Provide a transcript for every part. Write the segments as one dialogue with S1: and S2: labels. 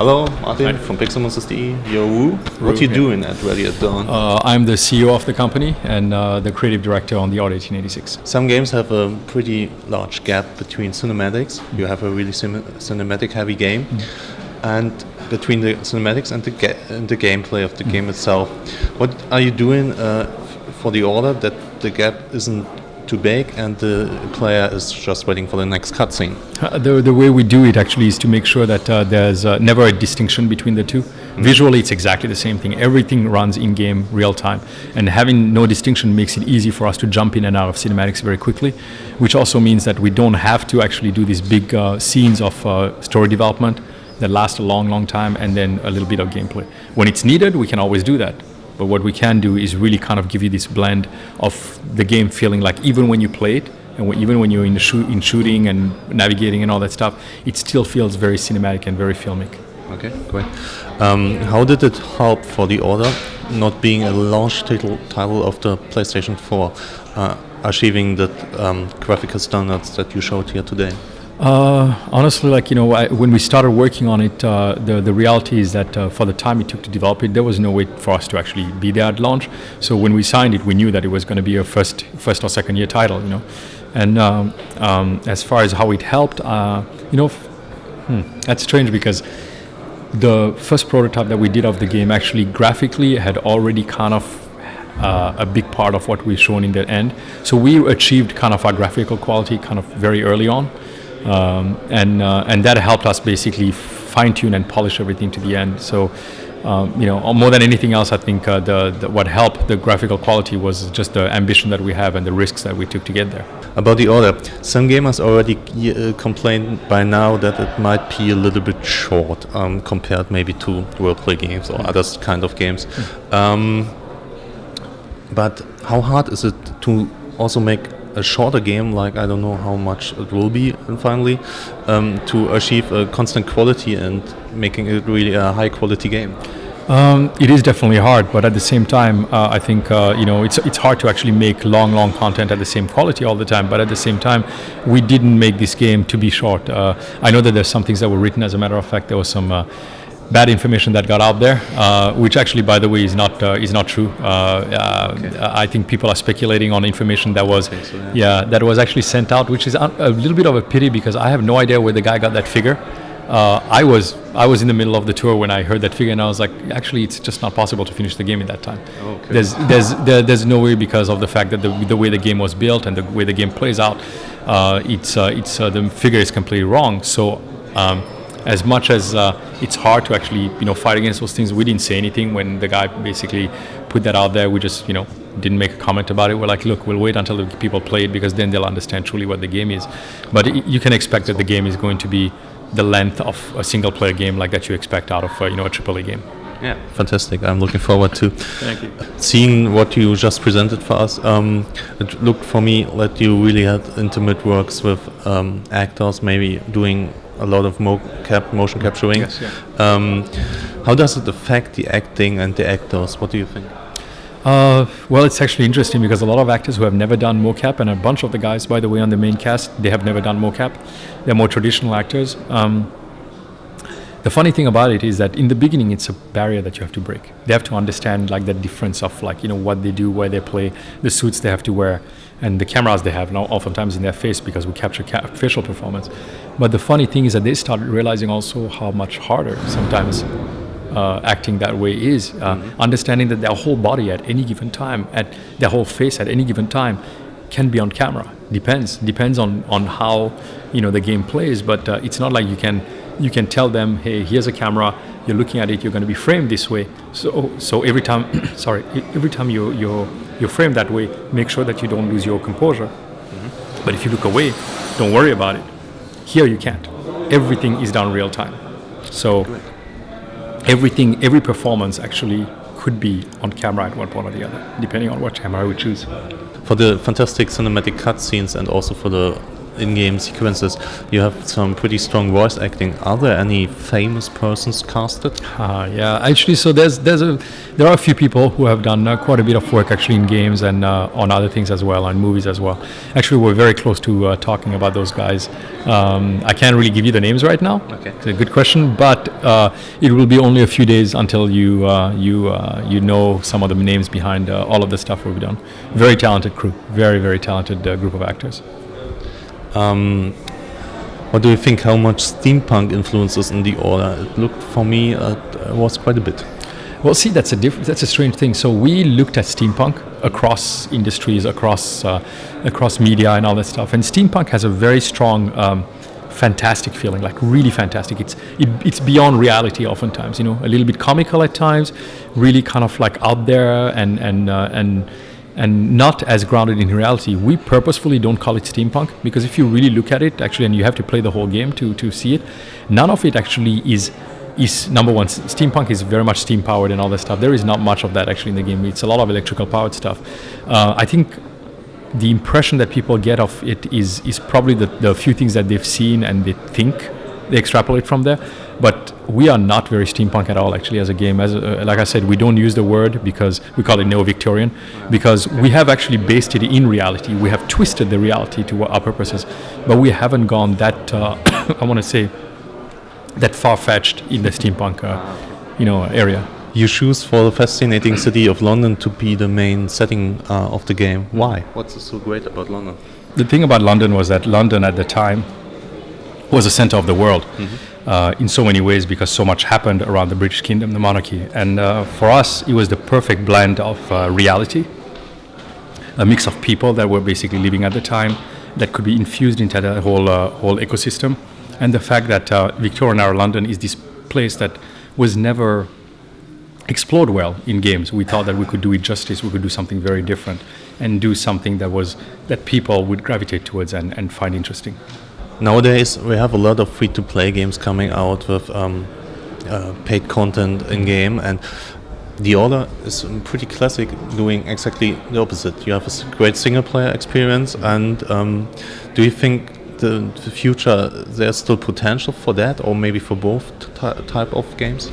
S1: Hello, Martin from Pixelmonsters.de. You're Wu. What are you doing at Ready at Dawn?
S2: I'm the CEO of the company and the creative director on the Odd 1886.
S1: Some games have a pretty large gap between cinematics. You have a really cinematic heavy game. And between the cinematics and the gameplay of the game itself. What are you doing for the order that the gap isn't too big and the player is just waiting for the next cutscene?
S2: The way we do it actually is to make sure that there's never a distinction between the two. Visually, it's exactly the same thing. Everything runs in-game real time, and having no distinction makes it easy for us to jump in and out of cinematics very quickly, which also means that we don't have to actually do these big scenes of story development that last a long time and then a little bit of gameplay. When it's needed, we can always do that. But what we can do is really kind of give you this blend of the game feeling like even when you play it, and even when you're in shooting and navigating and all that stuff, it still feels very cinematic and very filmic.
S1: Okay, great. How did it help for the order not being a launch title of the PlayStation 4, achieving the graphical standards that you showed here today?
S2: Honestly, when we started working on it, the reality is that for the time it took to develop it, there was no way for us to actually be there at launch. So when we signed it, we knew that it was going to be a first or second year title, And as far as how it helped, that's strange because the first prototype that we did of the game actually graphically had already kind of a big part of what we've shown in the end. So we achieved kind of our graphical quality kind of very early on. And that helped us basically fine-tune and polish everything to the end. So, more than anything else, I think what helped the graphical quality was just the ambition that we have and the risks that we took to get there.
S1: About the order, some gamers already complained by now that it might be a little bit short compared maybe to roleplay games or other kind of games. But how hard is it to also make a shorter game, like I don't know how much it will be finally, to achieve a constant quality and making it really a high quality game?
S2: It is definitely hard, but at the same time, I think it's hard to actually make long content at the same quality all the time. But at the same time, we didn't make this game to be short. I know that there's some things that were written. As a matter of fact, there was some bad information that got out there, which actually, by the way, is not true. Okay. I think people are speculating on information that was, that was actually sent out, which is a little bit of a pity because I have no idea where the guy got that figure. I was in the middle of the tour when I heard that figure, and I was like, actually, it's just not possible to finish the game in that time. Okay. There's no way because of the fact that the way the game was built and the way the game plays out, the figure is completely wrong. So. As much as it's hard to actually, fight against those things, we didn't say anything when the guy basically put that out there. We just, didn't make a comment about it. We're like, look, we'll wait until the people play it because then they'll understand truly what the game is. But you can expect that the game is going to be the length of a single-player game like that you expect out of, a AAA game.
S1: Yeah, fantastic. I'm looking forward to
S2: Thank you.
S1: Seeing what you just presented for us. It looked for me like you really had intimate works with actors, maybe doing a lot of motion capturing.
S2: Yes, yeah.
S1: How does it affect the acting and the actors? What do you think?
S2: Well, it's actually interesting because a lot of actors who have never done mocap, and a bunch of the guys, by the way, on the main cast, they have never done mocap. They're more traditional actors. The funny thing about it is that in the beginning, it's a barrier that you have to break. They have to understand the difference of what they do, where they play, the suits they have to wear, and the cameras they have now oftentimes in their face because we capture facial performance. But the funny thing is that they started realizing also how much harder sometimes acting that way is. Understanding that their whole body at any given time, at their whole face at any given time, can be on camera. Depends on how the game plays. But it's not like you can tell them, hey, here's a camera. You're looking at it. You're going to be framed this way. So every time, every time you're framed that way, make sure that you don't lose your composure. But if you look away, don't worry about it. Here you can't. Everything is done real time. So every performance actually could be on camera at one point or the other, depending on what camera we choose.
S1: For the fantastic cinematic cutscenes and also for the in-game sequences. You have some pretty strong voice acting. Are there any famous persons casted?
S2: Yeah, actually, so there are a few people who have done quite a bit of work actually in games and on other things as well, on movies as well. Actually, we're very close to talking about those guys. I can't really give you the names right now.
S1: Okay.
S2: It's a good question, but it will be only a few days until you know some of the names behind all of the stuff we've done. Very talented crew, very talented group of actors.
S1: What do you think? How much steampunk influences in the order? It looked for me was quite a bit.
S2: Well, see, that's a strange thing. So we looked at steampunk across industries, across media and all that stuff. And steampunk has a very strong, fantastic feeling, like really fantastic. It's beyond reality oftentimes. You know, a little bit comical at times, really kind of like out there and not as grounded in reality. We purposefully don't call it steampunk because if you really look at it, actually, and you have to play the whole game to see it, none of it actually is number one. Steampunk is very much steam powered and all that stuff. There is not much of that actually in the game. It's a lot of electrical powered stuff. I think the impression that people get of it is probably the few things that they've seen and they extrapolate from there. But we are not very steampunk at all actually as a game. Like I said, we don't use the word because we call it neo-Victorian, because we have actually based it in reality. We have twisted the reality to our purposes, but we haven't gone that I want to say that far-fetched in the steampunk area.
S1: You choose for the fascinating city of London to be the main setting of the game. Why? What's so great about London?
S2: The thing about London was that London at the time was the center of the world. In so many ways, because so much happened around the British Kingdom, the monarchy. And for us, it was the perfect blend of reality, a mix of people that were basically living at the time, that could be infused into the whole ecosystem, and the fact that Victorian-era London is this place that was never explored well in games. We thought that we could do it justice, we could do something very different, and do something that people would gravitate towards and find interesting.
S1: Nowadays, we have a lot of free-to-play games coming out with paid content in-game, and The Order is pretty classic, doing exactly the opposite. You have a great single-player experience, and do you think the future, there's still potential for that, or maybe for both type of games?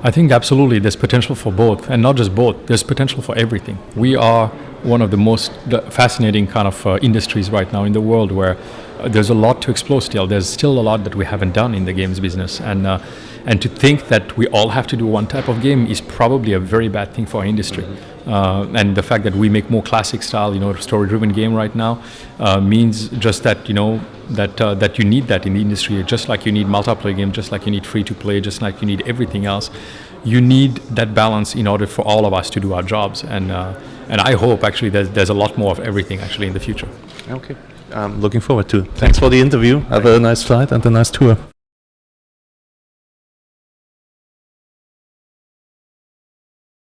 S2: I think absolutely there's potential for both, and not just both, there's potential for everything. We are one of the most fascinating kind of industries right now in the world, where there's a lot to explore still. There's still a lot that we haven't done in the games business, and to think that we all have to do one type of game is probably a very bad thing for our industry. And the fact that we make more classic style, story-driven game right now means just that that you need that in the industry, just like you need multiplayer game, just like you need free-to-play, just like you need everything else. You need that balance in order for all of us to do our jobs, and I hope actually there's a lot more of everything actually in the future.
S1: Okay. Looking forward to it. Thanks for the interview. Have a nice flight and a nice tour.